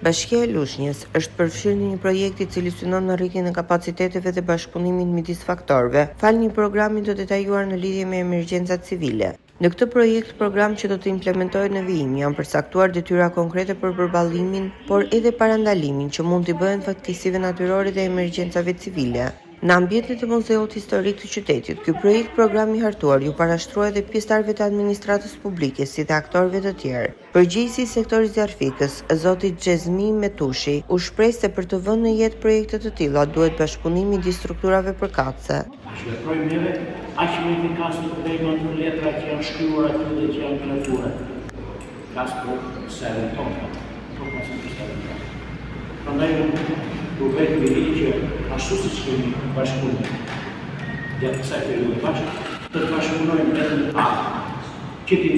Bashkia e Lushnjës është përfshirë në një projekt I cili synon në rritjen e kapaciteteve dhe bashkëpunimin midis faktorëve, fal një programi të detajuar në lidhje me emergjencat civile. Në këtë program që do të implementojë në vijim janë përcaktuar detyra konkrete për përballimin, por edhe parandalimin që mund t'i bëhen fatkeqësive natyrore dhe emergjencave civile. Në ambientet e Muzeut Historik të qytetit, ky program I hartuar ju parashtroi edhe pjesëtarëve të administratës publike si dhe aktorëve të tjerë. Përgjegjësi I sektorit zjarfikës, zoti Xhezmi Metushi, u shpreh se për të vënë në jetë projekte të tilla duhet bashkëpunimi midis strukturave përkatëse. Shveprojmë neve aq më efikas në përdorim të letra që janë shkruar aty dhe që janë kretuar. Kas për serën tonë, prandaj do vetë me që ashtu siç kemi bashkëpunim. Gjatë kësaj periudhe të bashkëpunojmë edhe në atë që ti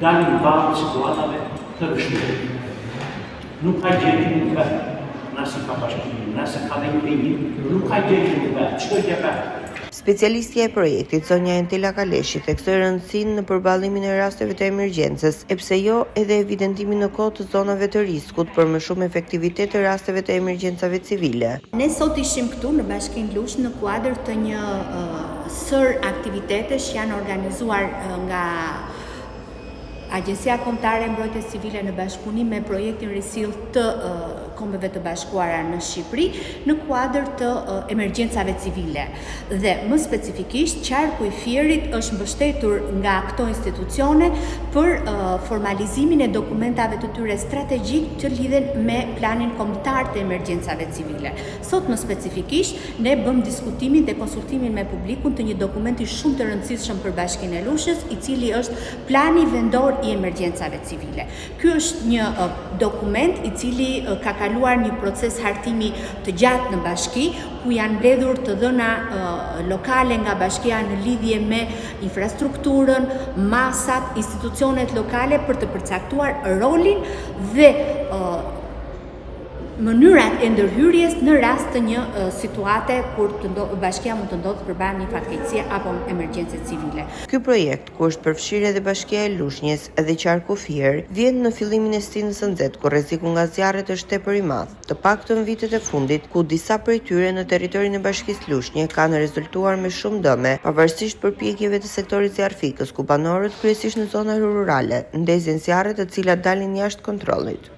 dalim balë situatave të vështira. Nuk ka gjë nuk ka, nëse ka bashkëpunim, nëse ka dhe nuk ka gjë nuk ka, çdo gjë ka. Specialistja e projektit, Sonja Entela Kaleshi, theksoi rëndësinë në përballimin e rasteve të emergjencës, e pse jo edhe evidentimin në kohë të zonave të riskut për më shumë efektivitet të rasteve të emergjencave civile. Ne sot ishim këtu në Bashkinë Lushnjë në kuadër të një sër aktivitetesh që janë organizuar nga Agjencia Kombëtare e Mbrojtjes Civile në bashkëpunim me projektin Risill të Kombeve të Bashkuara në Shqipëri në kuadër të emergjencave civile. Dhe më specifikisht qarku I Fierit është mbështetur nga këto institucione për formalizimin e dokumentave të tyre strategjik që lidhen me planin kombëtar të emergjencave civile. Sot më specifikisht ne bëm diskutimin dhe konsultimin me publikun të një dokumenti shumë të rëndësishëm për Bashkinë e Lushnjës, I cili është plani vendor I emergjencave civile. Ky është një dokument I cili ka kaluar një proces hartimi të gjatë në bashki, ku janë mbledhur të dhëna lokale nga bashkia në lidhje me infrastrukturën, masat, institucionet lokale për të përcaktuar rolin dhe mënyrat e ndërhyrjes në rast të një situate kur bashkia mund të ndodhë përballë një fatkeqësie apo emergjence civile. Ky projekt, ku është përfshirë edhe Bashkia e Lushnjës dhe qarku Fier, vjen në fillimin e stinës së nxehtë, ku rreziku nga zjarret është tepër I madh. Të paktën vitet e fundit, ku disa prej tyre në territorin e Bashkisë Lushnjë kanë rezultuar me shumë dëme, pavarësisht përpjekjeve të sektorit zjarfikës, ku banorët kryesisht në zona rurale ndezin zjarre të cilat dalin jashtë kontrollit.